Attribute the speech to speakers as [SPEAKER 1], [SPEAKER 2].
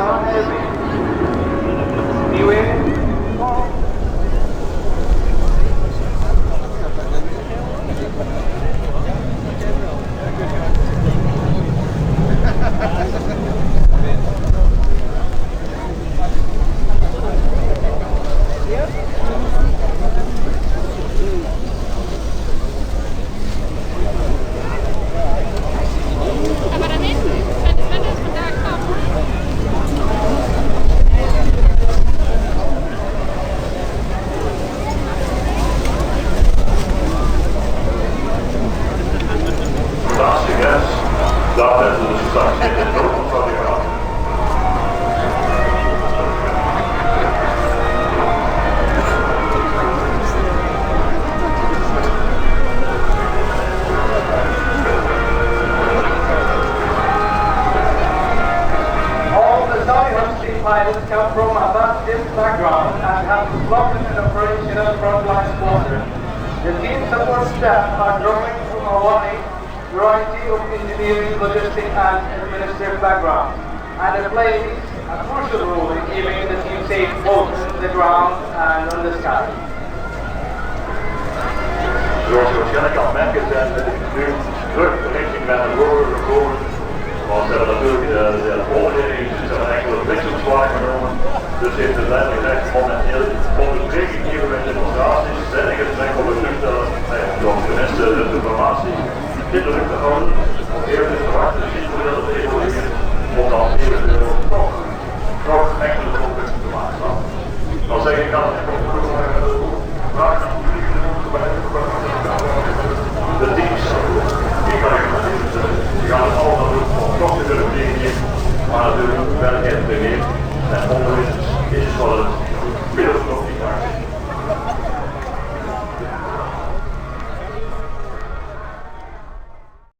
[SPEAKER 1] van Erwin. Nieuwe. Pilots come from a Baptist background and have developed an operational frontline quarter. The team support staff are drawing from a wide variety of engineering, logistics and administrative backgrounds, and they play a crucial role in keeping the team safe both on the ground and on the sky.
[SPEAKER 2] Zoals je waarschijnlijk al merken zijn we nu terug richting bij de rover gekomen. Want we hebben natuurlijk de overheden zijn enkele wisselswaar genomen. Dus heeft de leider gezegd momenteel onderbreking hier met de demonstraties. Zijn er gesprek op het toestel om tenminste de informatie in de lucht te houden. Om even te wachten te zien hoe dat het evolueert. Om dan eventueel nog enkele doelpunten te maken. Dan zeg ik aan vragen aan de teams. Die kan ik die gaan het allemaal doen om toch te kunnen vliegen, maar natuurlijk wel geen beweeg en onderwijs